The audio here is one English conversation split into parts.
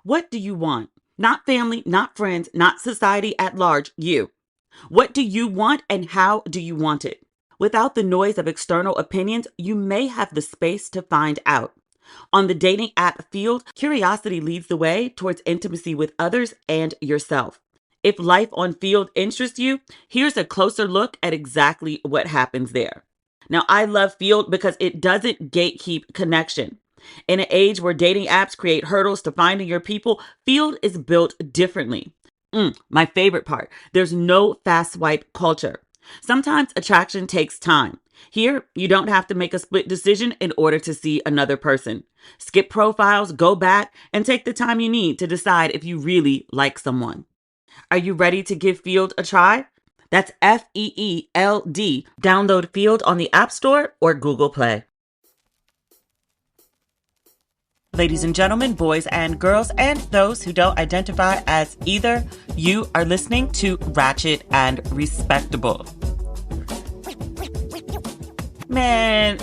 What do you want? Not family, not friends, not society at large, you. What do you want and how do you want it? Without the noise of external opinions, you may have the space to find out. On the dating app field, curiosity leads the way towards intimacy with others and yourself. If life on field interests you, here's a closer look at exactly what happens there. Now, I love field because it doesn't gatekeep connection. In an age where dating apps create hurdles to finding your people, field is built differently. My favorite part, there's no fast swipe culture. Sometimes attraction takes time. Here, you don't have to make a split decision in order to see another person. Skip profiles, go back, and take the time you need to decide if you really like someone. Are you ready to give Field a try? That's FEELD. Download Field on the App Store or Google Play. Ladies and gentlemen, boys and girls, and those who don't identify as either, you are listening to Ratchet and Respectable. Man,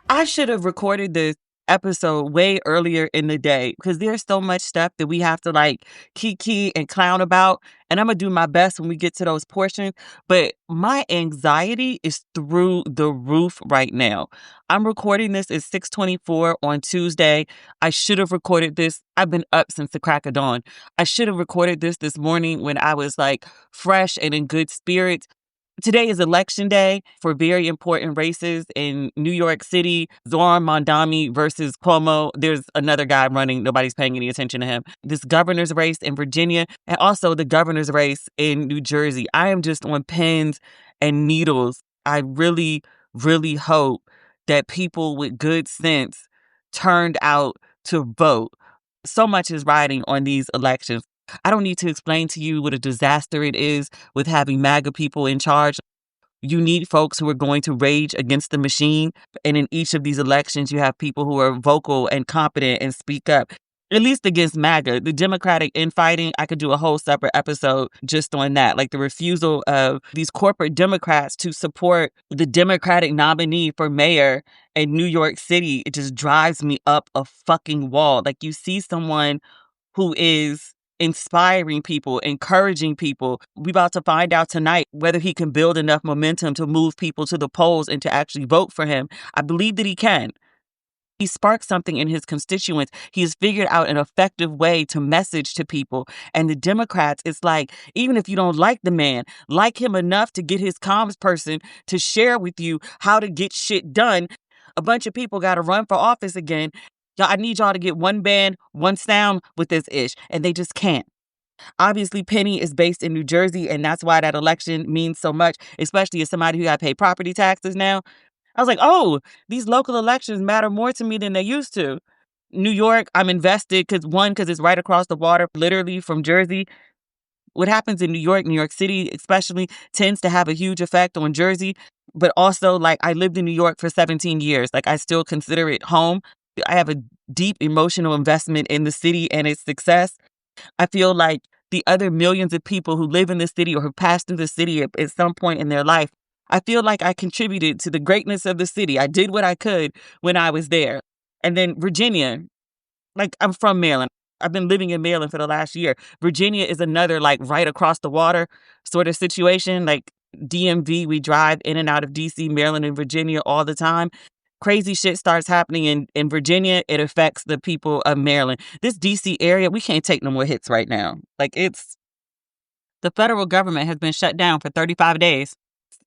I should have recorded this episode way earlier in the day because there's so much stuff that we have to like kiki and clown about. And I'm going to do my best when we get to those portions. But my anxiety is through the roof right now. I'm recording this at 6:24 on Tuesday. I should have recorded this. I've been up since the crack of dawn. I should have recorded this morning when I was like fresh and in good spirits. Today is election day for very important races in New York City. Zoran Mondani versus Cuomo. There's another guy running. Nobody's paying any attention to him. This governor's race in Virginia and also the governor's race in New Jersey. I am just on pins and needles. I really, really hope that people with good sense turned out to vote. So much is riding on these elections. I don't need to explain to you what a disaster it is with having MAGA people in charge. You need folks who are going to rage against the machine. And in each of these elections, you have people who are vocal and competent and speak up, at least against MAGA. The Democratic infighting, I could do a whole separate episode just on that. Like the refusal of these corporate Democrats to support the Democratic nominee for mayor in New York City. It just drives me up a fucking wall. Like you see someone who is inspiring people, encouraging people. We're about to find out tonight whether he can build enough momentum to move people to the polls and to actually vote for him. I believe that he can. He sparked something in his constituents. He has figured out an effective way to message to people. And the Democrats, it's like, even if you don't like the man, like him enough to get his comms person to share with you how to get shit done. A bunch of people got to run for office again. Y'all, I need y'all to get one band, one sound with this ish. And they just can't. Obviously, Penny is based in New Jersey, and that's why that election means so much, especially as somebody who got to pay property taxes now. I was like, oh, these local elections matter more to me than they used to. New York, I'm invested because it's right across the water, literally from Jersey. What happens in New York City especially, tends to have a huge effect on Jersey. But also, like, I lived in New York for 17 years. Like, I still consider it home. I have a deep emotional investment in the city and its success. I feel like the other millions of people who live in the city or who passed through the city at some point in their life, I feel like I contributed to the greatness of the city. I did what I could when I was there. And then Virginia, like I'm from Maryland. I've been living in Maryland for the last year. Virginia is another like right across the water sort of situation. Like DMV, we drive in and out of DC, Maryland, and Virginia all the time. Crazy shit starts happening in Virginia, it affects the people of Maryland. This DC area, we can't take no more hits right now. Like the federal government has been shut down for 35 days.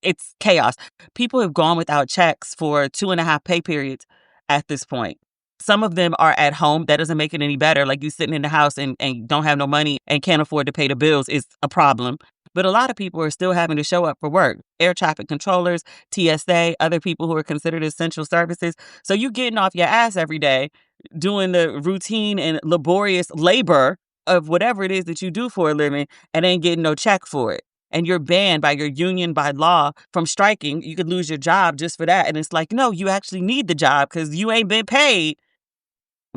It's chaos. People have gone without checks for 2.5 pay periods at this point. Some of them are at home. That doesn't make it any better. Like you sitting in the house and don't have no money and can't afford to pay the bills is a problem. But a lot of people are still having to show up for work. Air traffic controllers, TSA, other people who are considered essential services. So you getting off your ass every day, doing the routine and laborious labor of whatever it is that you do for a living and ain't getting no check for it. And you're banned by your union, by law, from striking. You could lose your job just for that. And it's like, no, you actually need the job because you ain't been paid.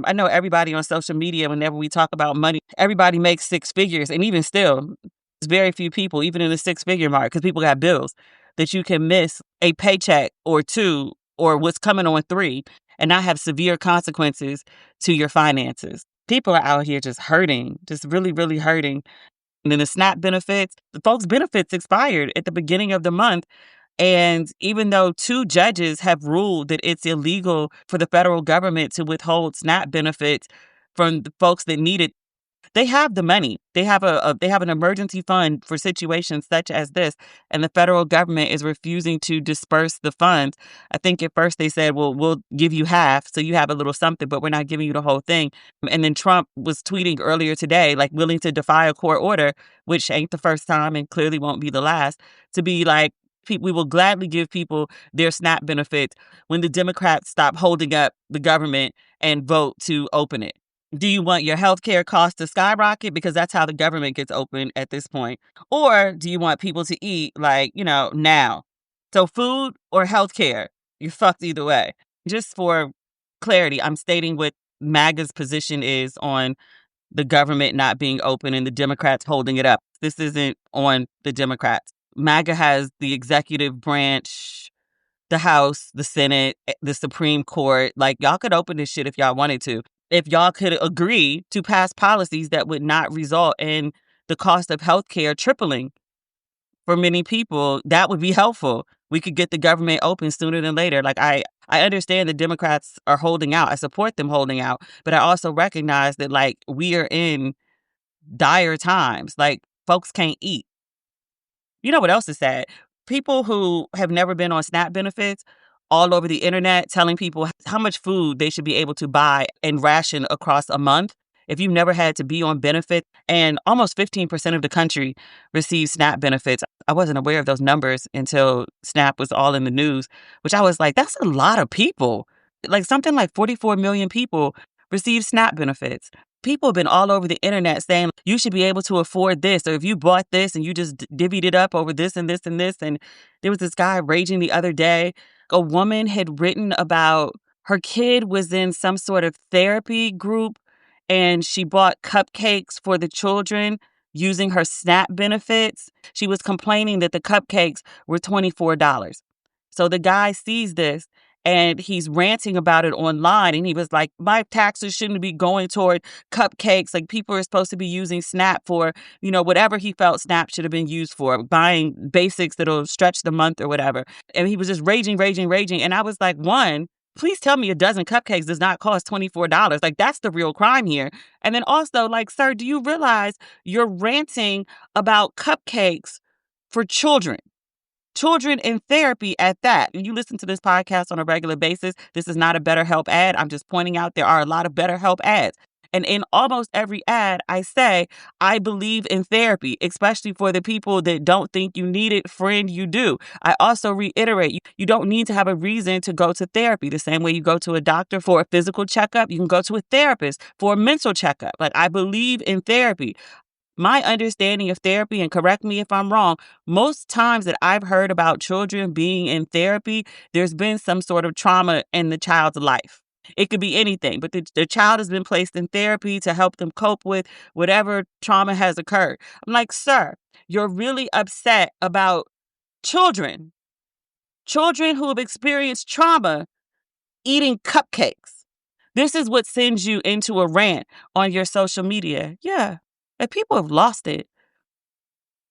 I know everybody on social media, whenever we talk about money, everybody makes six figures. And even still, there's very few people, even in the six-figure mark, because people got bills, that you can miss a paycheck or two or what's coming on three and not have severe consequences to your finances. People are out here just hurting, just really, really hurting. And then the SNAP benefits, the folks' benefits expired at the beginning of the month. And even though two judges have ruled that it's illegal for the federal government to withhold SNAP benefits from the folks that need it, they have the money. They have they have an emergency fund for situations such as this, and the federal government is refusing to disperse the funds. I think at first they said, "Well, we'll give you half, so you have a little something, but we're not giving you the whole thing." And then Trump was tweeting earlier today, like willing to defy a court order, which ain't the first time and clearly won't be the last, to be like, we will gladly give people their SNAP benefits when the Democrats stop holding up the government and vote to open it. Do you want your healthcare costs to skyrocket? Because that's how the government gets open at this point. Or do you want people to eat like, now? So food or healthcare, you're fucked either way. Just for clarity, I'm stating what MAGA's position is on the government not being open and the Democrats holding it up. This isn't on the Democrats. MAGA has the executive branch, the House, the Senate, the Supreme Court. Like, y'all could open this shit if y'all wanted to. If y'all could agree to pass policies that would not result in the cost of healthcare tripling for many people, that would be helpful. We could get the government open sooner than later. Like, I understand the Democrats are holding out. I support them holding out. But I also recognize that, like, we are in dire times. Like, folks can't eat. You know what else is sad? People who have never been on SNAP benefits all over the internet telling people how much food they should be able to buy and ration across a month. If you've never had to be on benefits, and almost 15% of the country receives SNAP benefits. I wasn't aware of those numbers until SNAP was all in the news, which I was like, that's a lot of people. Like something like 44 million people receive SNAP benefits. People have been all over the internet saying you should be able to afford this, or if you bought this and you just divvied it up over this and this and this. And there was this guy raging the other day. A woman had written about her kid was in some sort of therapy group and she bought cupcakes for the children using her SNAP benefits. She was complaining that the cupcakes were $24. So the guy sees this and he's ranting about it online. And he was like, my taxes shouldn't be going toward cupcakes. Like, people are supposed to be using SNAP for, whatever he felt SNAP should have been used for, buying basics that'll stretch the month or whatever. And he was just raging, raging, raging. And I was like, one, please tell me a dozen cupcakes does not cost $24. Like, that's the real crime here. And then also, like, sir, do you realize you're ranting about cupcakes for children? Children in therapy at that. You listen to this podcast on a regular basis. This is not a BetterHelp ad. I'm just pointing out there are a lot of BetterHelp ads. And in almost every ad, I say, I believe in therapy, especially for the people that don't think you need it. Friend, you do. I also reiterate, you don't need to have a reason to go to therapy. The same way you go to a doctor for a physical checkup, you can go to a therapist for a mental checkup. Like, I believe in therapy. My understanding of therapy, and correct me if I'm wrong, most times that I've heard about children being in therapy, there's been some sort of trauma in the child's life. It could be anything, but the child has been placed in therapy to help them cope with whatever trauma has occurred. I'm like, sir, you're really upset about children who have experienced trauma eating cupcakes. This is what sends you into a rant on your social media. Yeah. And people have lost it.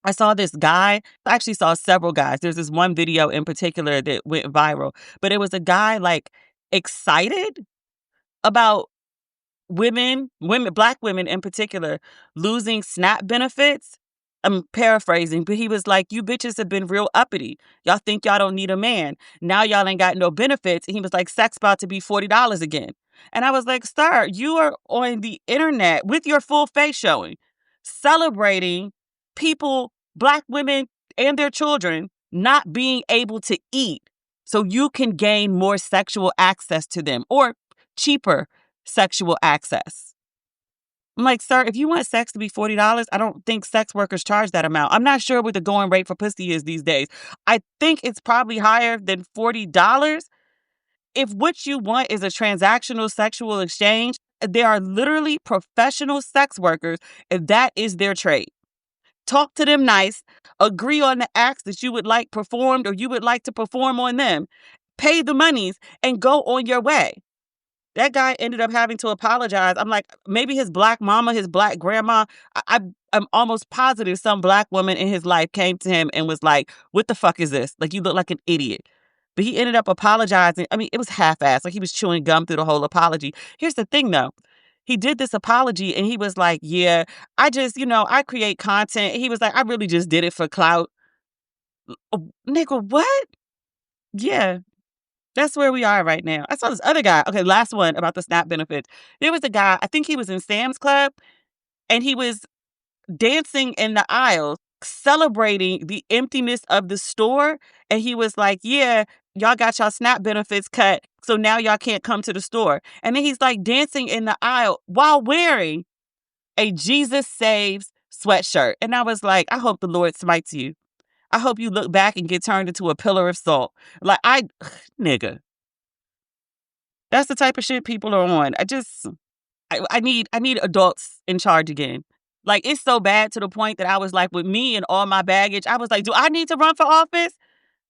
I saw this guy, I actually saw several guys. There's this one video in particular that went viral, but it was a guy like excited about Black women in particular, losing SNAP benefits. I'm paraphrasing, but he was like, you bitches have been real uppity. Y'all think y'all don't need a man. Now y'all ain't got no benefits. And he was like, sex about to be $40 again. And I was like, sir, you are on the internet with your full face showing, celebrating people, Black women and their children, not being able to eat so you can gain more sexual access to them or cheaper sexual access. I'm like, sir, if you want sex to be $40, I don't think sex workers charge that amount. I'm not sure what the going rate for pussy is these days. I think it's probably higher than $40. If what you want is a transactional sexual exchange, there are literally professional sex workers if that is their trade. Talk to them nice, agree on the acts that you would like performed or you would like to perform on them, pay the monies, and go on your way. That guy ended up having to apologize. I'm like, maybe his black mama, his black grandma. I'm almost positive some black woman in his life came to him and was like, "What the fuck is this? Like, you look like an idiot." But he ended up apologizing. I mean, it was half-assed. Like, he was chewing gum through the whole apology. Here's the thing, though. He did this apology and he was like, "Yeah, I just, I create content." He was like, "I really just did it for clout." Nigga, what? Yeah. That's where we are right now. I saw this other guy. Okay, last one about the SNAP benefits. There was a guy, I think he was in Sam's Club, and he was dancing in the aisles, celebrating the emptiness of the store. And he was like, "Yeah, y'all got y'all SNAP benefits cut, so now y'all can't come to the store." And then he's like dancing in the aisle while wearing a Jesus Saves sweatshirt. And I was like, I hope the Lord smites you. I hope you look back and get turned into a pillar of salt. Like, nigga. That's the type of shit people are on. I need adults in charge again. Like, it's so bad to the point that I was like, with me and all my baggage, I was like, do I need to run for office?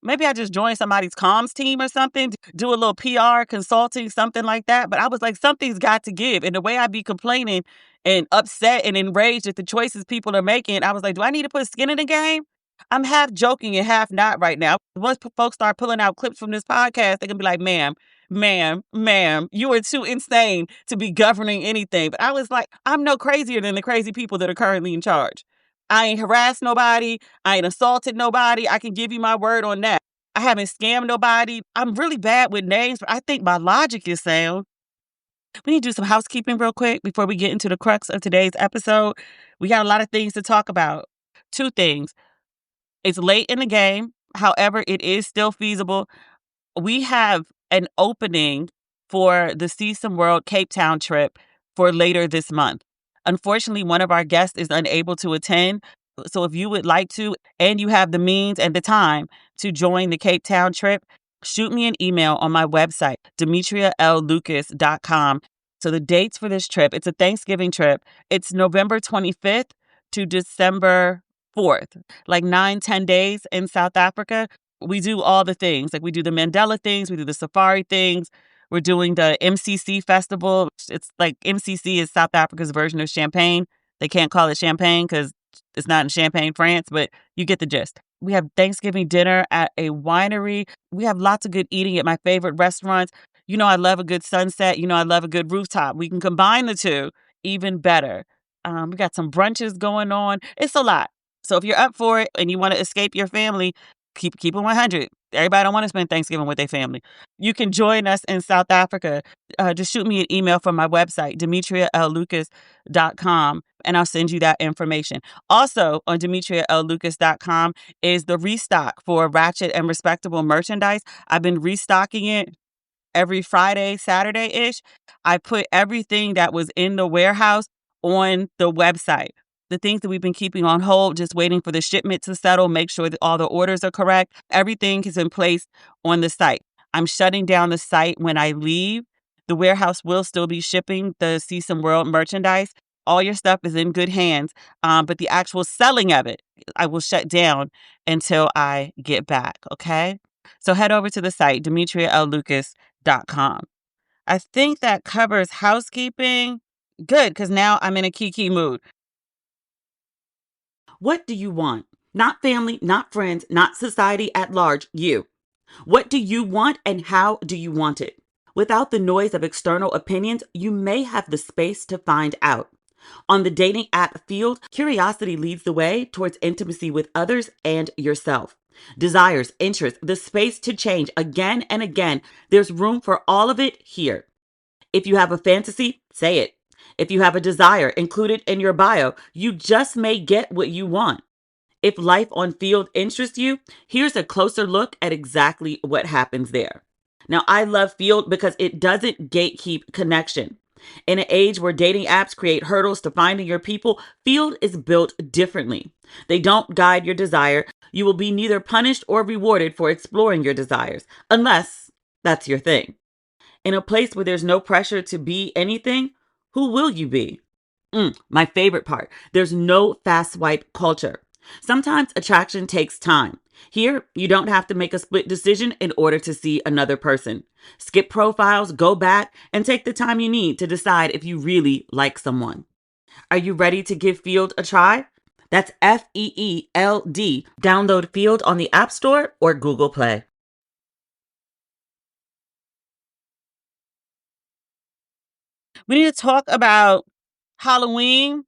Maybe I just join somebody's comms team or something, do a little PR consulting, something like that. But I was like, something's got to give. And the way I be complaining and upset and enraged at the choices people are making, I was like, do I need to put skin in the game? I'm half joking and half not right now. Once folks start pulling out clips from this podcast, they're going to be like, ma'am, you are too insane to be governing anything. But I was like, I'm no crazier than the crazy people that are currently in charge. I ain't harassed nobody. I ain't assaulted nobody. I can give you my word on that. I haven't scammed nobody. I'm really bad with names, but I think my logic is sound. We need to do some housekeeping real quick before we get into the crux of today's episode. We got a lot of things to talk about. Two things. It's late in the game. However, it is still feasible. We have an opening for the See Some World Cape Town trip for later this month. Unfortunately, one of our guests is unable to attend. So if you would like to, and you have the means and the time to join the Cape Town trip, shoot me an email on my website, demetriallucas.com. So the dates for this trip, it's a Thanksgiving trip. It's November 25th to December 4th, like 9-10 days in South Africa. We do all the things. Like, we do the Mandela things, we do the safari things. We're doing the MCC festival. It's like MCC is South Africa's version of champagne. They can't call it champagne because it's not in Champagne, France, but you get the gist. We have Thanksgiving dinner at a winery. We have lots of good eating at my favorite restaurants. You know, I love a good sunset. You know, I love a good rooftop. We can combine the two even better. We got some brunches going on. It's a lot. So if you're up for it and you want to escape your family, keep it 100. Everybody don't want to spend Thanksgiving with their family. You can join us in South Africa. Just shoot me an email from my website, demetriallucas.com, and I'll send you that information. Also on demetriallucas.com is the restock for Ratchet and Respectable merchandise. I've been restocking it every Friday, Saturday-ish. I put everything that was in the warehouse on the website. The things that we've been keeping on hold, just waiting for the shipment to settle, make sure that all the orders are correct. Everything is in place on the site. I'm shutting down the site when I leave. The warehouse will still be shipping the See Some World merchandise. All your stuff is in good hands, but the actual selling of it, I will shut down until I get back, okay? So head over to the site, demetriallucas.com. I think that covers housekeeping. Good, because now I'm in a kiki mood. What do you want? Not family, not friends, not society at large, you. What do you want and how do you want it? Without the noise of external opinions, you may have the space to find out. On the dating app field, curiosity leads the way towards intimacy with others and yourself. Desires, interests, the space to change again and again. There's room for all of it here. If you have a fantasy, say it. If you have a desire, include it in your bio. You just may get what you want. If life on field interests you, here's a closer look at exactly what happens there. Now, I love Field because it doesn't gatekeep connection. In an age where dating apps create hurdles to finding your people, Field is built differently. They don't guide your desire. You will be neither punished or rewarded for exploring your desires, unless that's your thing. In a place where there's no pressure to be anything, who will you be? My favorite part, there's no fast swipe culture. Sometimes attraction takes time. Here, you don't have to make a split decision in order to see another person. Skip profiles, go back, and take the time you need to decide if you really like someone. Are you ready to give Field a try? That's FEELD. Download Field on the App Store or Google Play. We need to talk about Halloween.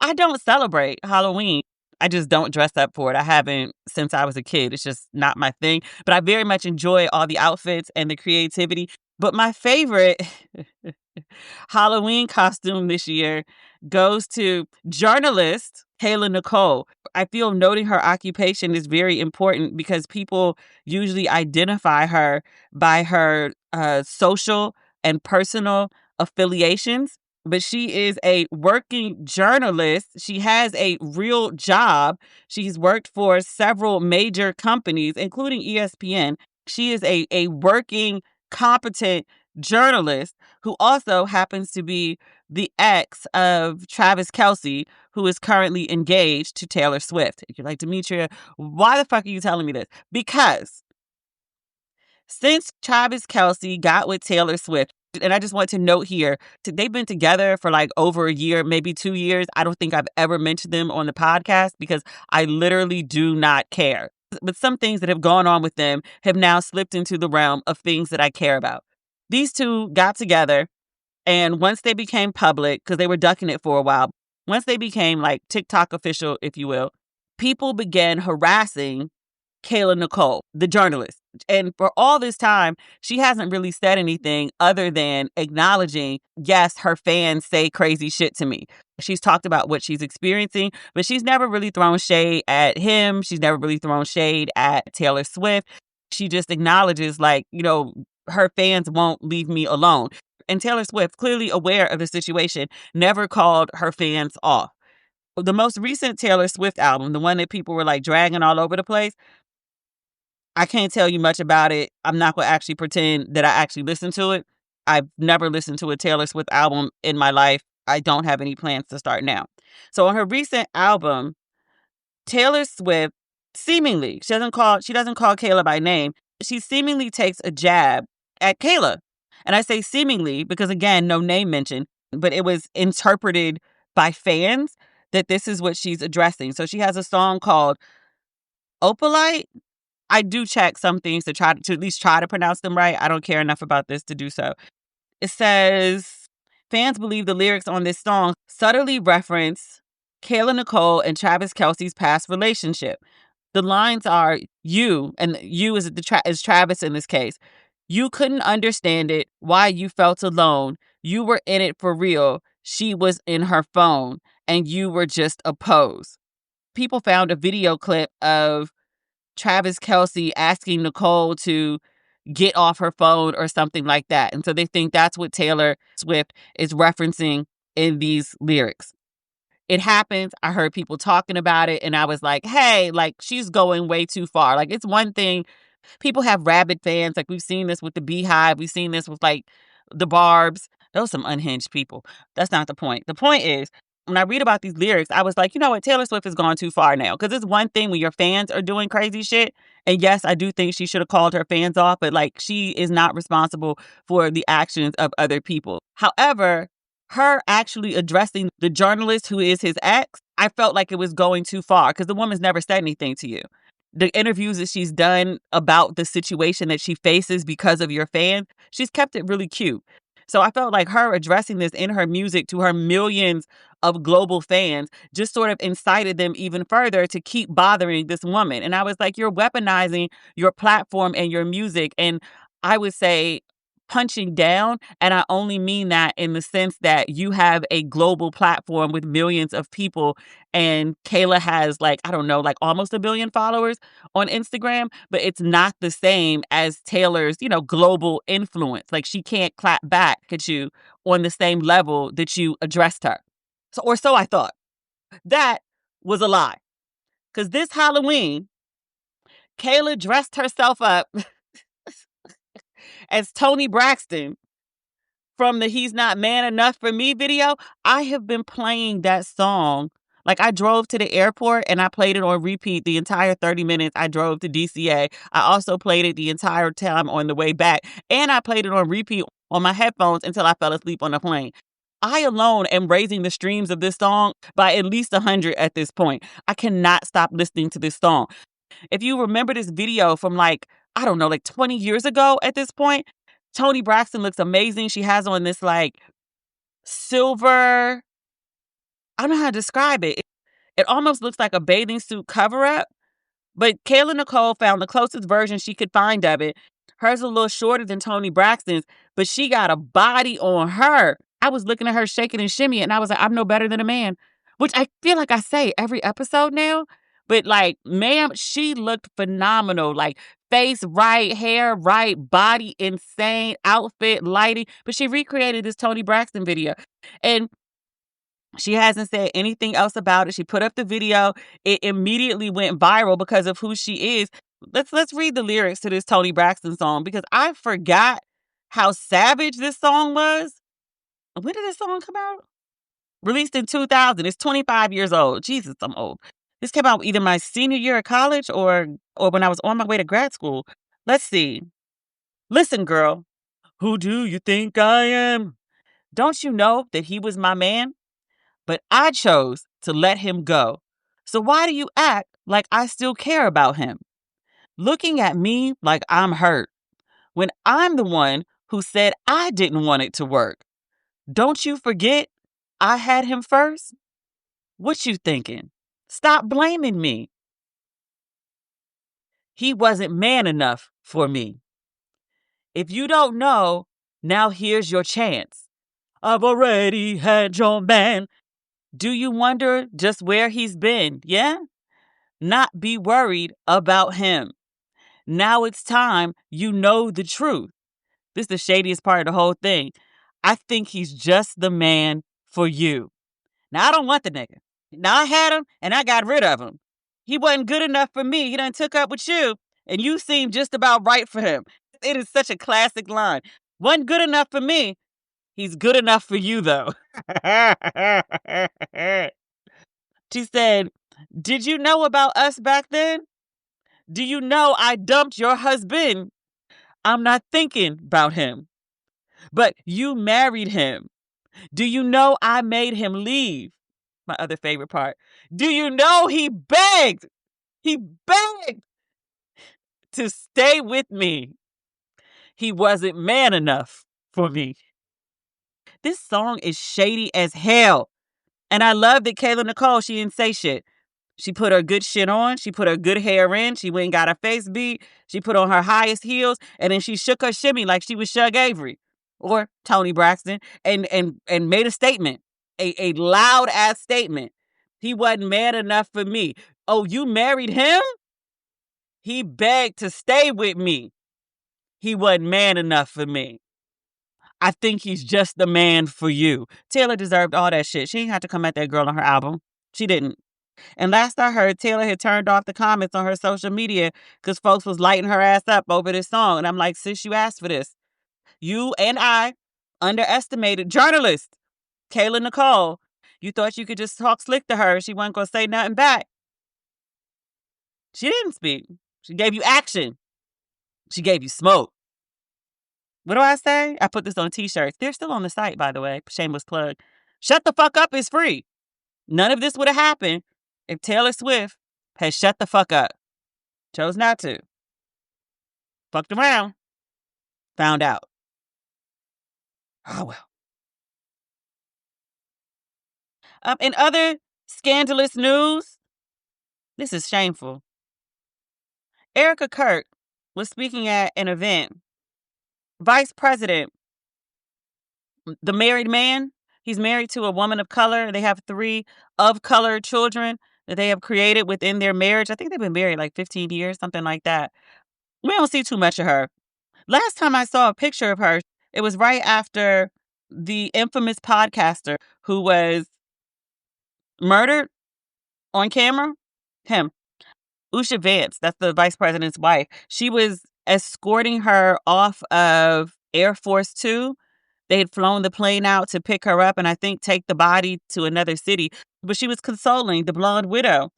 I don't celebrate Halloween. I just don't dress up for it. I haven't since I was a kid. It's just not my thing. But I very much enjoy all the outfits and the creativity. But my favorite Halloween costume this year goes to journalist Kayla Nicole. I feel noting her occupation is very important because people usually identify her by her social and personal affiliations. But she is a working journalist. She has a real job. She's worked for several major companies, including ESPN. She is a working, competent journalist who also happens to be the ex of Travis Kelce, who is currently engaged to Taylor Swift. You're like, Demetria, why the fuck are you telling me this? Because since Travis Kelce got with Taylor Swift, and I just want to note here, they've been together for like over a year, maybe 2 years. I don't think I've ever mentioned them on the podcast because I literally do not care. But some things that have gone on with them have now slipped into the realm of things that I care about. These two got together, and once they became public, because they were ducking it for a while, once they became like TikTok official, if you will, people began harassing Kayla Nicole, the journalist. And for all this time, she hasn't really said anything other than acknowledging, yes, her fans say crazy shit to me. She's talked about what she's experiencing, but she's never really thrown shade at him. She's never really thrown shade at Taylor Swift. She just acknowledges, like, her fans won't leave me alone. And Taylor Swift, clearly aware of the situation, never called her fans off. The most recent Taylor Swift album, the one that people were like dragging all over the place, I can't tell you much about it. I'm not going to actually pretend that I actually listened to it. I've never listened to a Taylor Swift album in my life. I don't have any plans to start now. So on her recent album, Taylor Swift seemingly, she doesn't call Kayla by name. She seemingly takes a jab at Kayla. And I say seemingly because, again, no name mentioned, but it was interpreted by fans that this is what she's addressing. So she has a song called Opalite. I do check some things to try to at least try to pronounce them right. I don't care enough about this to do so. It says, fans believe the lyrics on this song subtly reference Kayla Nicole and Travis Kelce's past relationship. The lines are, you, and you is Travis in this case. You couldn't understand it, why you felt alone. You were in it for real. She was in her phone, and you were just a pose. People found a video clip of Travis Kelce asking Nicole to get off her phone or something like that. And so they think that's what Taylor Swift is referencing in these lyrics. It happens. I heard people talking about it, and I was like, hey, like, she's going way too far. Like, it's one thing. People have rabid fans. Like, we've seen this with the Beehive. We've seen this with, like, the Barbs. Those are some unhinged people. That's not the point. The point is, when I read about these lyrics, I was like, you know what? Taylor Swift has gone too far now. Because it's one thing when your fans are doing crazy shit. And yes, I do think she should have called her fans off. But, like, she is not responsible for the actions of other people. However, her actually addressing the journalist who is his ex, I felt like it was going too far because the woman's never said anything to you. The interviews that she's done about the situation that she faces because of your fans, she's kept it really cute. So I felt like her addressing this in her music to her millions of global fans just sort of incited them even further to keep bothering this woman. And I was like, you're weaponizing your platform and your music. And I would say punching down. And I only mean that in the sense that you have a global platform with millions of people. And Kayla has, like, I don't know, like almost 1 billion followers on Instagram, but it's not the same as Taylor's, global influence. Like, she can't clap back at you on the same level that you addressed her. So I thought. That was a lie. Because this Halloween, Kayla dressed herself up as Tony Braxton from the He's Not Man Enough for Me video. I have been playing that song Like, I drove to the airport and I played it on repeat the entire 30 minutes I drove to DCA. I also played it the entire time on the way back, and I played it on repeat on my headphones until I fell asleep on the plane. I alone am raising the streams of this song by at least 100 at this point. I cannot stop listening to this song. If you remember this video from like, I don't know, like 20 years ago at this point, Toni Braxton looks amazing. She has on this like silver, I don't know how to describe it. It almost looks like a bathing suit cover up. But Kayla Nicole found the closest version she could find of it. Hers a little shorter than Toni Braxton's, but she got a body on her. I was looking at her shaking and shimmying, and I was like, I'm no better than a man. Which I feel like I say every episode now. But like, ma'am, she looked phenomenal. Like, face right, hair right, body insane, outfit, lighting. But she recreated this Toni Braxton video. And she hasn't said anything else about it. She put up the video. It immediately went viral because of who she is. Let's read the lyrics to this Toni Braxton song because I forgot how savage this song was. When did this song come out? Released in 2000. It's 25 years old. Jesus, I'm old. This came out either my senior year of college or when I was on my way to grad school. Let's see. Listen, girl. Who do you think I am? Don't you know that he was my man? But I chose to let him go. So why do you act like I still care about him? Looking at me like I'm hurt when I'm the one who said I didn't want it to work. Don't you forget I had him first? What you thinking? Stop blaming me. He wasn't man enough for me. If you don't know, now here's your chance. I've already had your man. Do you wonder just where he's been? Yeah? Not be worried about him. Now it's time you know the truth. This is the shadiest part of the whole thing. I think he's just the man for you. Now, I don't want the nigga. Now, I had him and I got rid of him. He wasn't good enough for me. He done took up with you and you seem just about right for him. It is such a classic line. Wasn't good enough for me. He's good enough for you, though. She said, did you know about us back then? Do you know I dumped your husband? I'm not thinking about him. But you married him. Do you know I made him leave? My other favorite part. Do you know he begged? He begged to stay with me. He wasn't man enough for me. This song is shady as hell. And I love that Kayla Nicole, she didn't say shit. She put her good shit on. She put her good hair in. She went and got her face beat. She put on her highest heels. And then she shook her shimmy like she was Shug Avery or Toni Braxton and made a statement, a loud ass statement. He wasn't man enough for me. Oh, you married him? He begged to stay with me. He wasn't man enough for me. I think he's just the man for you. Taylor deserved all that shit. She didn't have to come at that girl on her album. She didn't. And last I heard, Taylor had turned off the comments on her social media because folks was lighting her ass up over this song. And I'm like, sis, you asked for this. You and I underestimated journalist Kayla Nicole. You thought you could just talk slick to her. She wasn't going to say nothing back. She didn't speak. She gave you action. She gave you smoke. What do I say? I put this on t-shirts. They're still on the site, by the way. Shameless plug. Shut the fuck up is free. None of this would have happened if Taylor Swift had shut the fuck up. Chose not to. Fucked around. Found out. Oh, well. In other scandalous news, this is shameful. Erica Kirk was speaking at an event. Vice President, the married man, he's married to a woman of color. They have 3 of color children that they have created within their marriage. I think they've been married like 15 years, something like that. We don't see too much of her. Last time I saw a picture of her, it was right after the infamous podcaster who was murdered on camera. Him. Usha Vance, that's the vice president's wife. She was escorting her off of Air Force Two They had flown the plane out to pick her up and I think take the body to another city. But she was consoling the blonde widow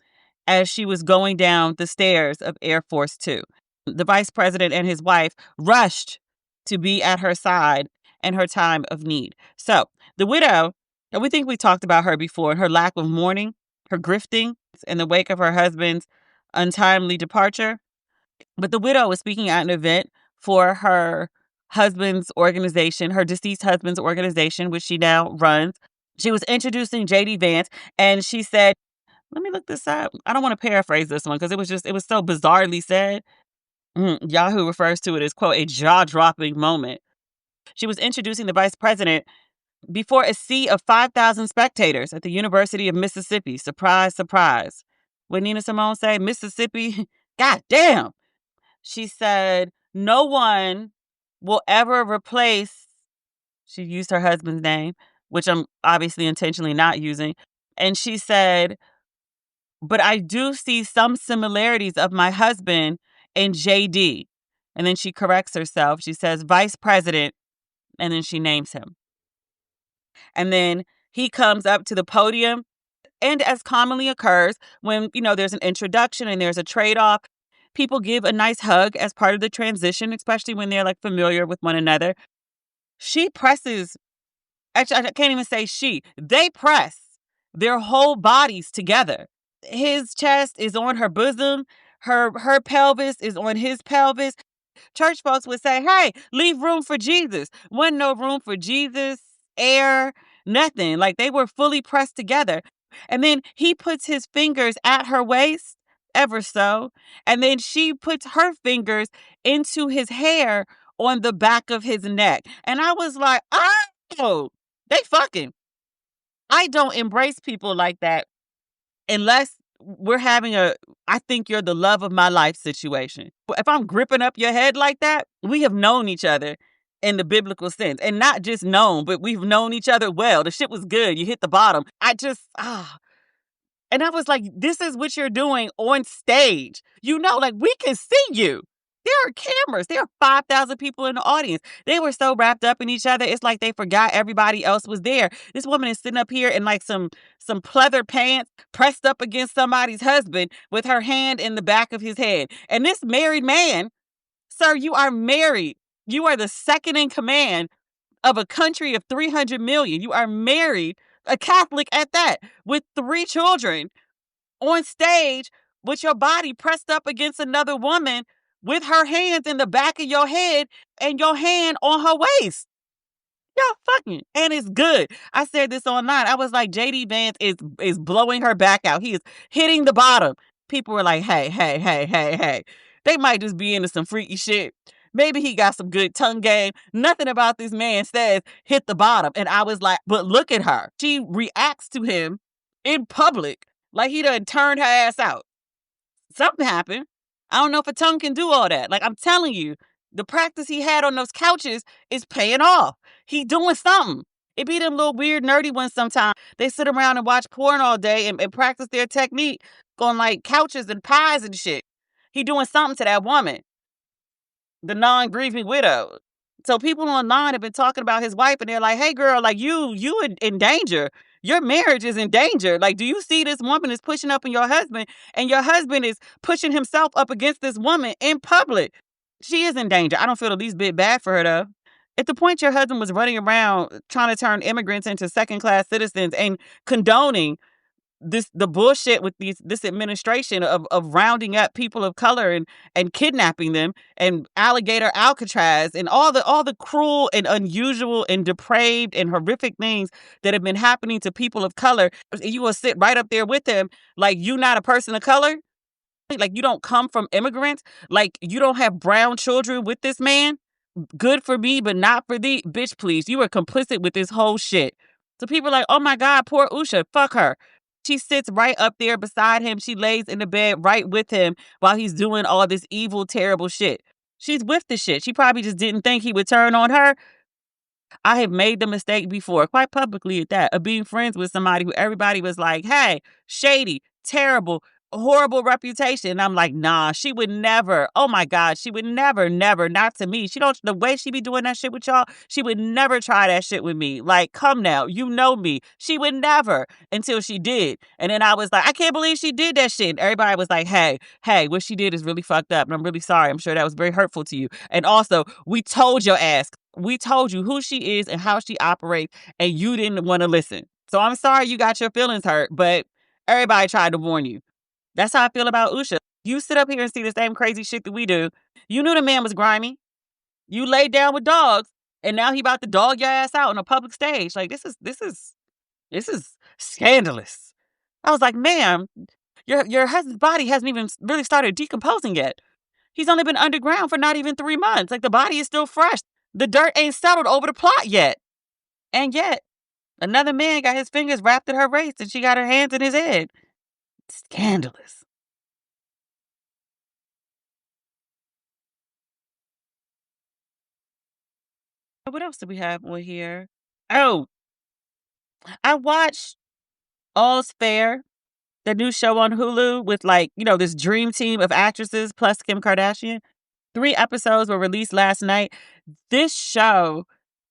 as she was going down the stairs of Air Force Two. The vice president and his wife rushed to be at her side in her time of need. So the widow, and we think we talked about her before, her lack of mourning, her grifting in the wake of her husband's untimely departure. But the widow was speaking at an event for her husband's organization, her deceased husband's organization, which she now runs. She was introducing JD Vance, and she said, let me look this up. I don't want to paraphrase this one because it was so bizarrely said. Yahoo refers to it as, quote, a jaw-dropping moment. She was introducing the vice president before a sea of 5,000 spectators at the University of Mississippi. Surprise, surprise. What Nina Simone say? Mississippi? God damn. She said, no one will ever replace, she used her husband's name, which I'm obviously intentionally not using. And she said, but I do see some similarities of my husband and JD. And then she corrects herself. She says, vice president, and then she names him. And then he comes up to the podium. And as commonly occurs when, there's an introduction and there's a trade-off, people give a nice hug as part of the transition, especially when they're like familiar with one another. She presses, actually, I can't even say she, they press their whole bodies together. His chest is on her bosom. Her pelvis is on his pelvis. Church folks would say, hey, leave room for Jesus. Wasn't no room for Jesus, air, nothing. Like they were fully pressed together. And then he puts his fingers at her waist, ever so. And then she puts her fingers into his hair on the back of his neck. And I was like, oh, they fucking. I don't embrace people like that unless we're having I think you're the love of my life situation. If I'm gripping up your head like that, we have known each other in the biblical sense. And not just known, but we've known each other well. The shit was good. You hit the bottom. And I was like, this is what you're doing on stage. Like we can see you. There are cameras. There are 5,000 people in the audience. They were so wrapped up in each other. It's like they forgot everybody else was there. This woman is sitting up here in like some pleather pants pressed up against somebody's husband with her hand in the back of his head. And this married man, sir, you are married. You are the second in command of a country of 300 million. You are married, a Catholic at that, with 3 children on stage with your body pressed up against another woman with her hands in the back of your head and your hand on her waist. Y'all fucking. And it's good. I said this online. I was like, JD Vance is blowing her back out. He is hitting the bottom. People were like, hey. They might just be into some freaky shit. Maybe he got some good tongue game. Nothing about this man says hit the bottom. And I was like, but look at her. She reacts to him in public like he done turned her ass out. Something happened. I don't know if a tongue can do all that. Like I'm telling you, the practice he had on those couches is paying off. He doing something. It be them little weird nerdy ones sometimes. They sit around and watch porn all day and practice their technique on like couches and pies and shit. He doing something to that woman, the non-grieving widow. So people online have been talking about his wife and they're like, hey girl, like you in danger. Your marriage is in danger. Like, do you see this woman is pushing up on your husband and your husband is pushing himself up against this woman in public? She is in danger. I don't feel the least bit bad for her though. At the point your husband was running around trying to turn immigrants into second-class citizens and condoning the bullshit with this administration of rounding up people of color and kidnapping them and alligator Alcatraz and all the cruel and unusual and depraved and horrific things that have been happening to people of color, you will sit right up there with him like you not a person of color, like you don't come from immigrants, like you don't have brown children with this man. Good for me, but not for thee. Bitch, please. You were complicit with this whole shit. So people are like, oh my God, poor Usha, fuck her. She sits right up there beside him. She lays in the bed right with him while he's doing all this evil, terrible shit. She's with the shit. She probably just didn't think he would turn on her. I have made the mistake before, quite publicly at that, of being friends with somebody who everybody was like, hey, shady, terrible, horrible reputation. And I'm like, nah, she would never. Oh my God, she would never, never, not to me. She don't, the way she be doing that shit with y'all, she would never try that shit with me. Like, come now, you know me. She would never until she did. And then I was like, I can't believe she did that shit. And everybody was like, hey, what she did is really fucked up. And I'm really sorry. I'm sure that was very hurtful to you. And also, we told your ass, we told you who she is and how she operates, and you didn't want to listen. So I'm sorry you got your feelings hurt, but everybody tried to warn you. That's how I feel about Usha. You sit up here and see the same crazy shit that we do. You knew the man was grimy. You laid down with dogs, and now he about to dog your ass out on a public stage. Like, this is scandalous. I was like, ma'am, your husband's body hasn't even really started decomposing yet. He's only been underground for not even 3 months. Like, the body is still fresh. The dirt ain't settled over the plot yet. And yet, another man got his fingers wrapped in her waist and she got her hands in his head. Scandalous. What else do we have on here? Oh, I watched All's Fair, the new show on Hulu with, like, this dream team of actresses plus Kim Kardashian. 3 episodes were released last night. This show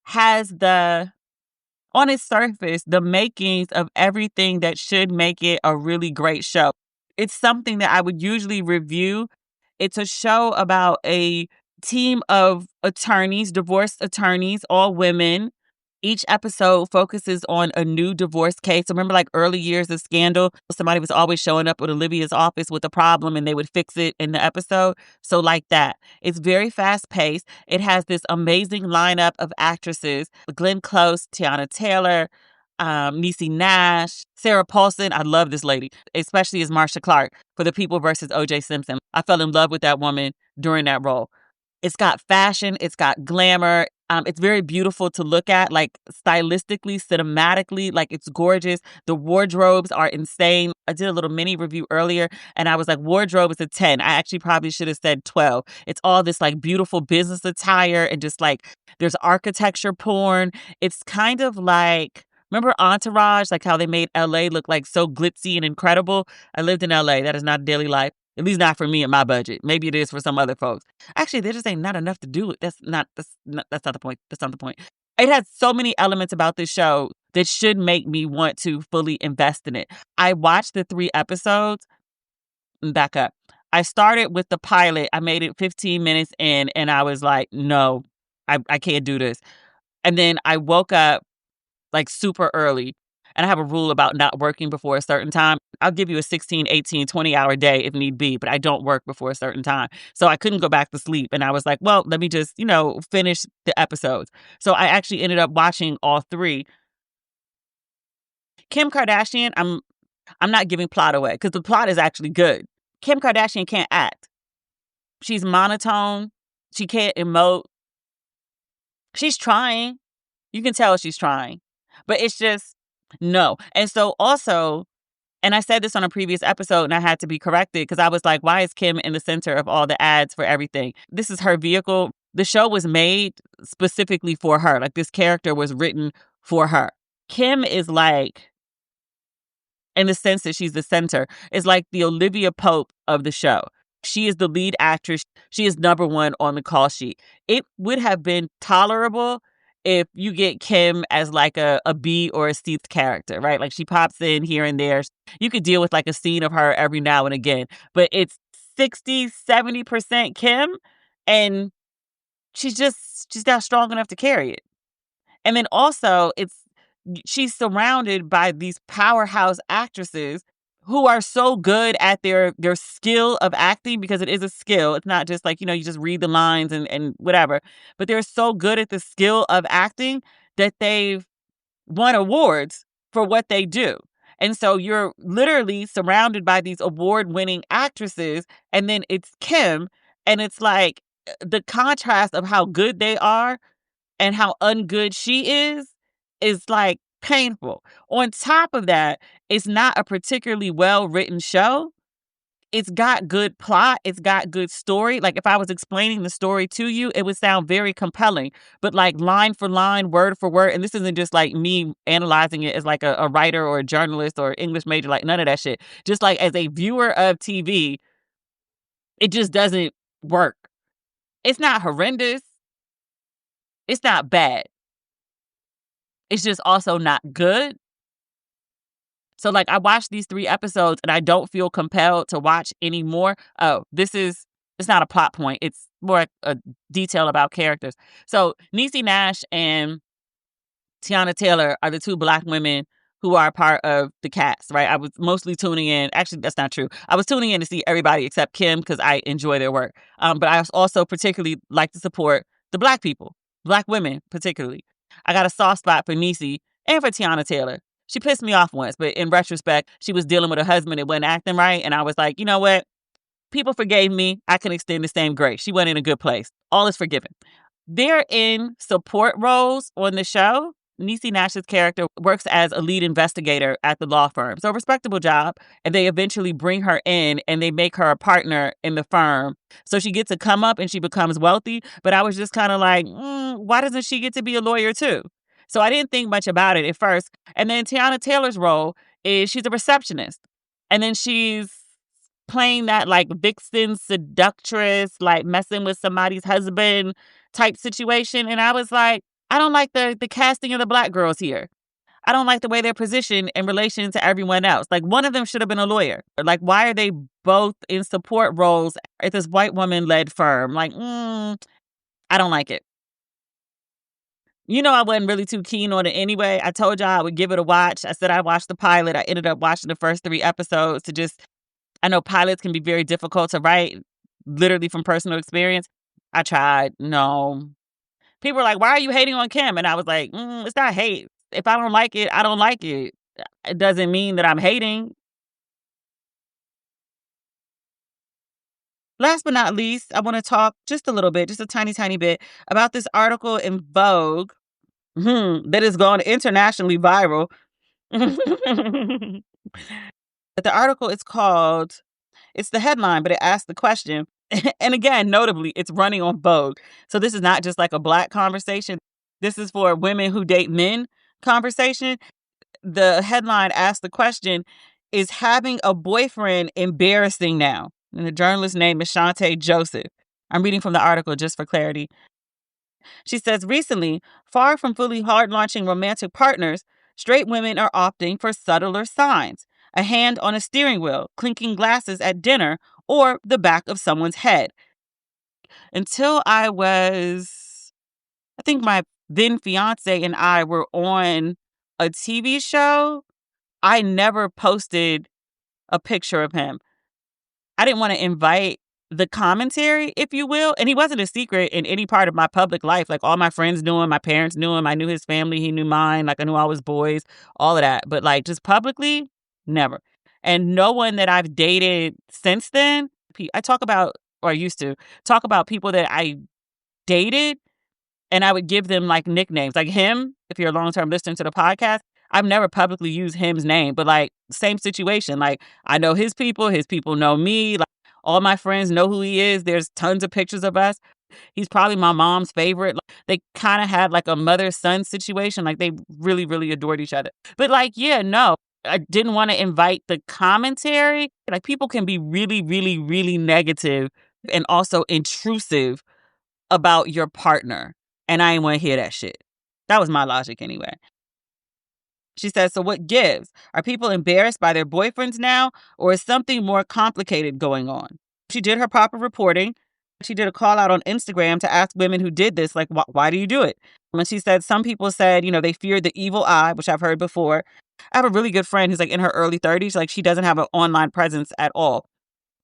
has on its surface, the makings of everything that should make it a really great show. It's something that I would usually review. It's a show about a team of attorneys, divorced attorneys, all women. Each episode focuses on a new divorce case. So remember, like, early years of Scandal, somebody was always showing up at Olivia's office with a problem and they would fix it in the episode. So like that. It's very fast paced. It has this amazing lineup of actresses: Glenn Close, Tiana Taylor, Niecy Nash, Sarah Paulson. I love this lady, especially as Marcia Clark for The People versus O.J. Simpson. I fell in love with that woman during that role. It's got fashion, it's got glamour. It's very beautiful to look at, like, stylistically, cinematically, like, it's gorgeous. The wardrobes are insane. I did a little mini review earlier and I was like, wardrobe is a 10. I actually probably should have said 12. It's all this, like, beautiful business attire and just, like, there's architecture porn. It's kind of like, remember Entourage, like how they made LA look like so glitzy and incredible? I lived in LA. That is not daily life. At least not for me and my budget. Maybe it is for some other folks. Actually, there just ain't not enough to do it. That's not the point. That's not the point. It has so many elements about this show that should make me want to fully invest in it. I watched the 3 episodes. Back up. I started with the pilot. I made it 15 minutes in and I was like, no, I can't do this. And then I woke up like super early. And I have a rule about not working before a certain time. I'll give you a 16, 18, 20-hour day if need be, but I don't work before a certain time. So I couldn't go back to sleep. And I was like, well, let me just, finish the episodes. So I actually ended up watching all 3. Kim Kardashian, I'm not giving plot away because the plot is actually good. Kim Kardashian can't act. She's monotone. She can't emote. She's trying. You can tell she's trying. But it's just, no. And so also, and I said this on a previous episode and I had to be corrected because I was like, why is Kim in the center of all the ads for everything? This is her vehicle. The show was made specifically for her. Like, this character was written for her. Kim is like, in the sense that she's the center, is like the Olivia Pope of the show. She is the lead actress. She is number 1 on the call sheet. It would have been tolerable if you get Kim as like a B or a C character, right? Like, she pops in here and there. You could deal with like a scene of her every now and again, but it's 60, 70% Kim, and she's not strong enough to carry it. And then also she's surrounded by these powerhouse actresses who are so good at their skill of acting, because it is a skill. It's not just like, you just read the lines and whatever, but they're so good at the skill of acting that they've won awards for what they do. And so you're literally surrounded by these award-winning actresses, and then it's Kim, and it's like the contrast of how good they are and how ungood she is like painful. On top of that, it's not a particularly well-written show. it's got good plot, it's got good story. Like, if I was explaining the story to you, it would sound very compelling. But, like, line for line, word for word, and this isn't just, like, me analyzing it as, like, a writer or a journalist or English major, like, none of that shit. Just, like, as a viewer of TV, it just doesn't work. It's not horrendous. It's not bad. It's just also not good. So, like, I watched these 3 episodes and I don't feel compelled to watch any more. Oh, it's not a plot point. It's more a detail about characters. So, Niecy Nash and Tiana Taylor are the 2 Black women who are part of the cast, right? I was mostly tuning in. Actually, that's not true. I was tuning in to see everybody except Kim because I enjoy their work. But I also particularly like to support the Black people, Black women particularly. I got a soft spot for Niecy and for Tiana Taylor. She pissed me off once, but in retrospect, she was dealing with a husband that wasn't acting right. And I was like, you know what? People forgave me. I can extend the same grace. She went in a good place. All is forgiven. They're in support roles on the show. Niecy Nash's character works as a lead investigator at the law firm. So a respectable job. And they eventually bring her in and they make her a partner in the firm. So she gets a come up and she becomes wealthy. But I was just kind of like, why doesn't she get to be a lawyer too? So I didn't think much about it at first. And then Tiana Taylor's role is she's a receptionist. And then she's playing that like vixen seductress, like messing with somebody's husband type situation. And I was like, I don't like the casting of the Black girls here. I don't like the way they're positioned in relation to everyone else. Like, one of them should have been a lawyer. Like, why are they both in support roles at this white woman led firm? Like, I don't like it. You know, I wasn't really too keen on it anyway. I told y'all I would give it a watch. I said I watched the pilot. I ended up watching the first 3 episodes to just, I know pilots can be very difficult to write, literally from personal experience. I tried. No. People were like, why are you hating on Kim? And I was like, it's not hate. If I don't like it, I don't like it. It doesn't mean that I'm hating. Last but not least, I want to talk just a little bit, just a tiny, tiny bit about this article in Vogue that has gone internationally viral. But the article is called, it's the headline, but it asks the question. And again, notably, it's running on Vogue. So this is not just like a Black conversation. This is for women who date men conversation. The headline asks the question, is having a boyfriend embarrassing now? And the journalist's name is Shantae Joseph. I'm reading from the article just for clarity. She says, recently, far from fully hard-launching romantic partners, straight women are opting for subtler signs. A hand on a steering wheel, clinking glasses at dinner, or the back of someone's head. Until I think my then fiance and I were on a TV show, I never posted a picture of him. I didn't want to invite the commentary, if you will. And he wasn't a secret in any part of my public life. Like, all my friends knew him, my parents knew him, I knew his family, he knew mine, like I knew all his boys, all of that. But like, just publicly, never. And no one that I've dated since then, I talk about, or I used to talk about people that I dated, and I would give them like nicknames. Like him, if you're a long-term listener to the podcast, I've never publicly used him's name, but like, same situation. Like, I know his people know me. Like, all my friends know who he is. There's tons of pictures of us. He's probably my mom's favorite. Like, they kind of had like a mother-son situation. Like, they really, really adored each other. But like, yeah, no, I didn't want to invite the commentary. Like, people can be really, really, really negative and also intrusive about your partner. And I ain't want to hear that shit. That was my logic anyway. She says, so what gives? Are people embarrassed by their boyfriends now, or is something more complicated going on? She did her proper reporting. She did a call out on Instagram to ask women who did this, like, why do you do it? And she said some people said, they feared the evil eye, which I've heard before. I have a really good friend who's like in her early 30s. Like, she doesn't have an online presence at all.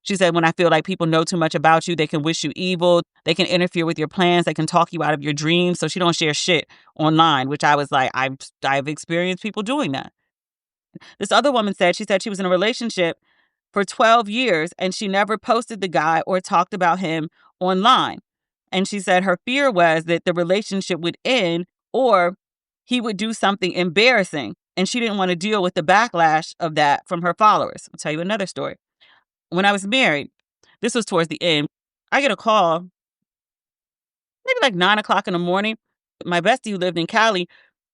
She said, when I feel like people know too much about you, they can wish you evil. They can interfere with your plans. They can talk you out of your dreams. So she don't share shit online, which I was like, I've experienced people doing that. This other woman said she was in a relationship for 12 years and she never posted the guy or talked about him online. And she said her fear was that the relationship would end or he would do something embarrassing. And she didn't want to deal with the backlash of that from her followers. I'll tell you another story. When I was married, this was towards the end, I get a call, maybe like 9 o'clock in the morning. My bestie who lived in Cali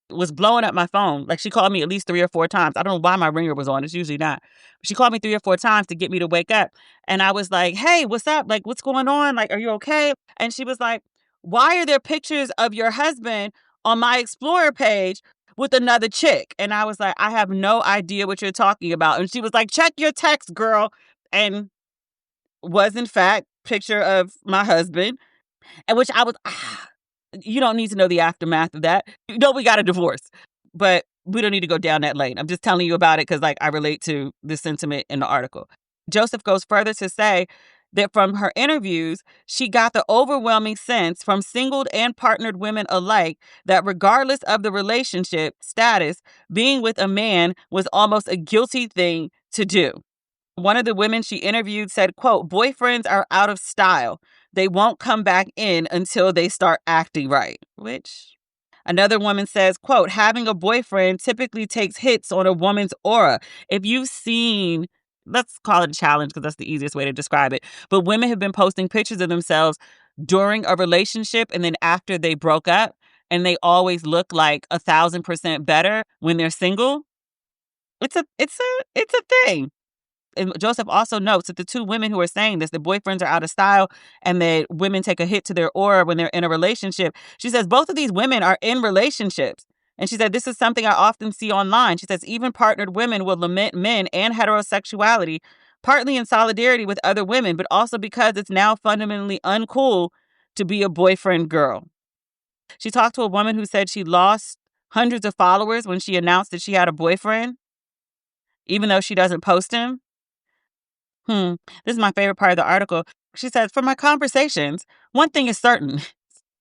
was blowing up my phone. Like, she called me at least 3 or 4 times. I don't know why my ringer was on. It's usually not. She called me 3 or 4 times to get me to wake up. And I was like, hey, what's up? Like, what's going on? Like, are you okay? And she was like, why are there pictures of your husband on my Explorer page with another chick? And I was like, I have no idea what you're talking about. And she was like, check your text, girl. And was, in fact, picture of my husband. And which I was, you don't need to know the aftermath of that. You know, we got a divorce, but we don't need to go down that lane. I'm just telling you about it because, like, I relate to the sentiment in the article. Joseph goes further to say that from her interviews, she got the overwhelming sense from singled and partnered women alike that regardless of the relationship status, being with a man was almost a guilty thing to do. One of the women she interviewed said, quote, boyfriends are out of style. They won't come back in until they start acting right, which another woman says, quote, having a boyfriend typically takes hits on a woman's aura. If you've seen, let's call it a challenge because that's the easiest way to describe it. But women have been posting pictures of themselves during a relationship and then after they broke up, and they always look like 1,000% better when they're single. It's a thing. And Joseph also notes that the two women who are saying this, the boyfriends are out of style and that women take a hit to their aura when they're in a relationship. She says both of these women are in relationships. And she said, this is something I often see online. She says, even partnered women will lament men and heterosexuality, partly in solidarity with other women, but also because it's now fundamentally uncool to be a boyfriend girl. She talked to a woman who said she lost hundreds of followers when she announced that she had a boyfriend, even though she doesn't post him. This is my favorite part of the article. She says, for my conversations, one thing is certain.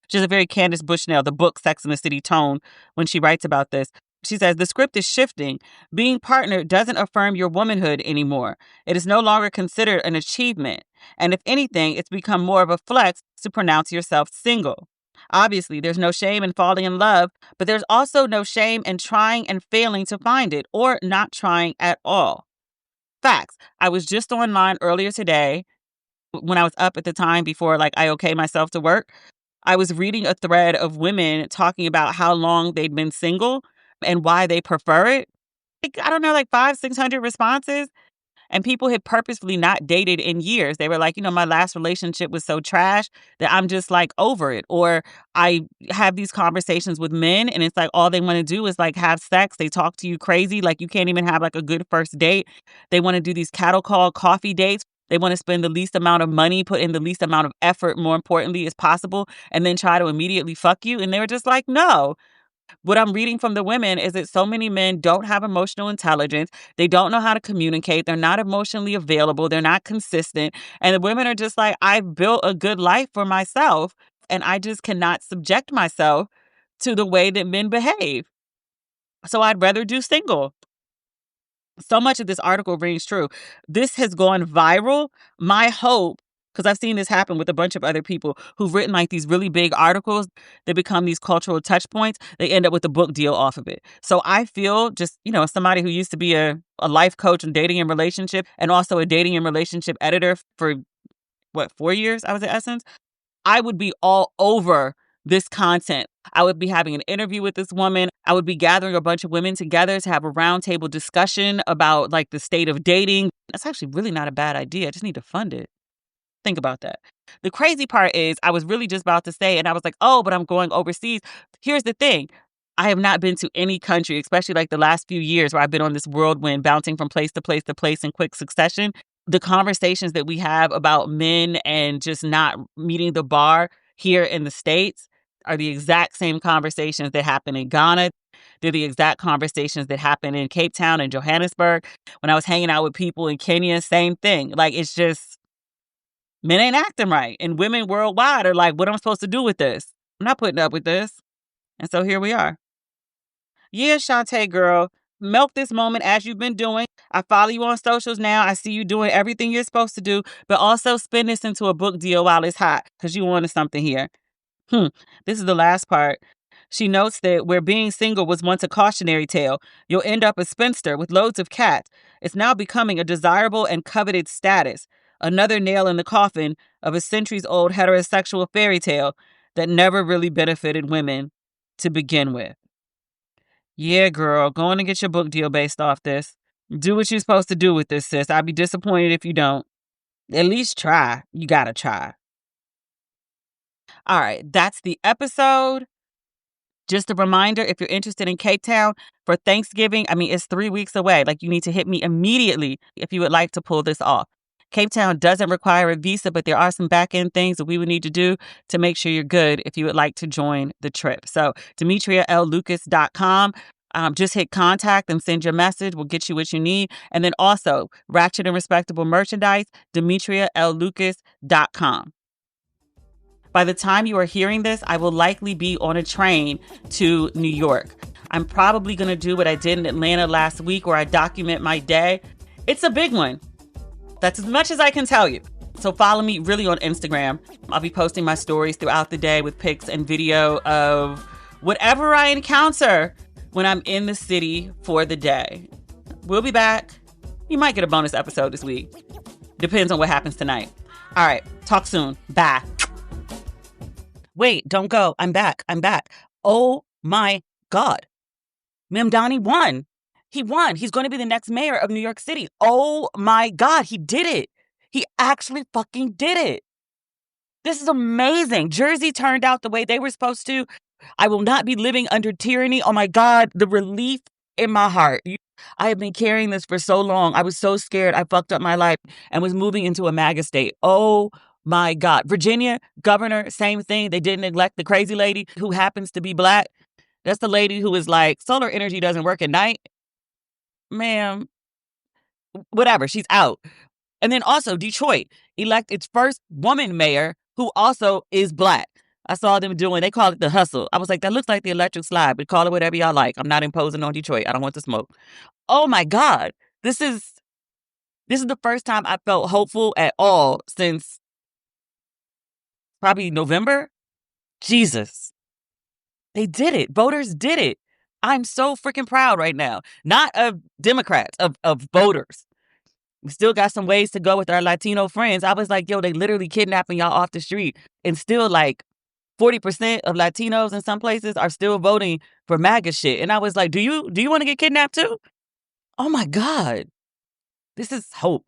She has a very Candace Bushnell, the book Sex and the City tone when she writes about this. She says, the script is shifting. Being partnered doesn't affirm your womanhood anymore. It is no longer considered an achievement. And if anything, it's become more of a flex to pronounce yourself single. Obviously, there's no shame in falling in love, but there's also no shame in trying and failing to find it or not trying at all. Facts. I was just online earlier today when I was up at the time before like I okay myself to work. I was reading a thread of women talking about how long they'd been single and why they prefer it. Like, I don't know, like 500-600 responses. And people had purposefully not dated in years. They were like, my last relationship was so trash that I'm just like over it. Or I have these conversations with men and it's like all they want to do is like have sex. They talk to you crazy. Like you can't even have like a good first date. They want to do these cattle call coffee dates. They want to spend the least amount of money, put in the least amount of effort, more importantly, as possible, and then try to immediately fuck you. And they were just like, no. What I'm reading from the women is that so many men don't have emotional intelligence. They don't know how to communicate. They're not emotionally available. They're not consistent. And the women are just like, I've built a good life for myself and I just cannot subject myself to the way that men behave. So I'd rather do single. So much of this article rings true. This has gone viral. My hope, because I've seen this happen with a bunch of other people who've written like these really big articles that become these cultural touch points. They end up with a book deal off of it. So I feel just, as somebody who used to be a life coach in dating and relationship and also a dating and relationship editor for 4 years I was at Essence, I would be all over this content. I would be having an interview with this woman. I would be gathering a bunch of women together to have a roundtable discussion about like the state of dating. That's actually really not a bad idea. I just need to fund it. Think about that. The crazy part is I was really just about to say, and I was like, oh, but I'm going overseas. Here's the thing. I have not been to any country, especially like the last few years where I've been on this whirlwind bouncing from place to place to place in quick succession. The conversations that we have about men and just not meeting the bar here in the States are the exact same conversations that happen in Ghana. They're the exact conversations that happen in Cape Town and Johannesburg. When I was hanging out with people in Kenya, same thing. Like, it's just, men ain't acting right. And women worldwide are like, what am I supposed to do with this? I'm not putting up with this. And so here we are. Yeah, Shantae, girl, milk this moment as you've been doing. I follow you on socials now. I see you doing everything you're supposed to do, but also spin this into a book deal while it's hot because you wanted something here. This is the last part. She notes that where being single was once a cautionary tale, you'll end up a spinster with loads of cats. It's now becoming a desirable and coveted status. Another nail in the coffin of a centuries-old heterosexual fairy tale that never really benefited women to begin with. Yeah, girl, go on and get your book deal based off this. Do what you're supposed to do with this, sis. I'd be disappointed if you don't. At least try. You gotta try. All right, that's the episode. Just a reminder, if you're interested in Cape Town for Thanksgiving, it's 3 weeks away. Like, you need to hit me immediately if you would like to pull this off. Cape Town doesn't require a visa, but there are some back-end things that we would need to do to make sure you're good if you would like to join the trip. So, DemetriaLLucas.com. Just hit contact and send your message. We'll get you what you need. And then also, Ratchet and Respectable Merchandise, DemetriaLLucas.com. By the time you are hearing this, I will likely be on a train to New York. I'm probably going to do what I did in Atlanta last week, where I document my day. It's a big one. That's as much as I can tell you. So follow me really on Instagram. I'll be posting my stories throughout the day with pics and video of whatever I encounter when I'm in the city for the day. We'll be back. You might get a bonus episode this week. Depends on what happens tonight. All right. Talk soon. Bye. Wait, don't go. I'm back. Oh my God. Memdani won. He won. He's going to be the next mayor of New York City. Oh my God. He did it. He actually fucking did it. This is amazing. Jersey turned out the way they were supposed to. I will not be living under tyranny. Oh my God. The relief in my heart. I have been carrying this for so long. I was so scared. I fucked up my life and was moving into a MAGA state. Oh my God. Virginia, governor, same thing. They didn't neglect the crazy lady who happens to be Black. That's the lady who is like, solar energy doesn't work at night. Ma'am, whatever. She's out. And then also Detroit elect its first woman mayor who also is Black. I saw them they call it the hustle. I was like, that looks like the electric slide, but call it whatever y'all like. I'm not imposing on Detroit. I don't want to smoke. Oh my God. This is the first time I felt hopeful at all since probably November. Jesus. They did it. Voters did it. I'm so freaking proud right now. Not of Democrats, of voters. We still got some ways to go with our Latino friends. I was like, yo, they literally kidnapping y'all off the street. And still like 40% of Latinos in some places are still voting for MAGA shit. And I was like, do you want to get kidnapped too? Oh my God. This is hope.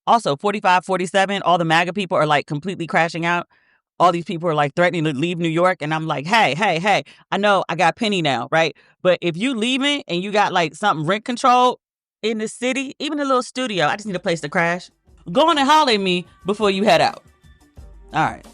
Also, 45, 47, all the MAGA people are like completely crashing out. All these people are like threatening to leave New York. And I'm like, hey, I know I got Penny now, right? But if you leaving and you got like something rent control in the city, even a little studio, I just need a place to crash. Go on and holler at me before you head out. All right.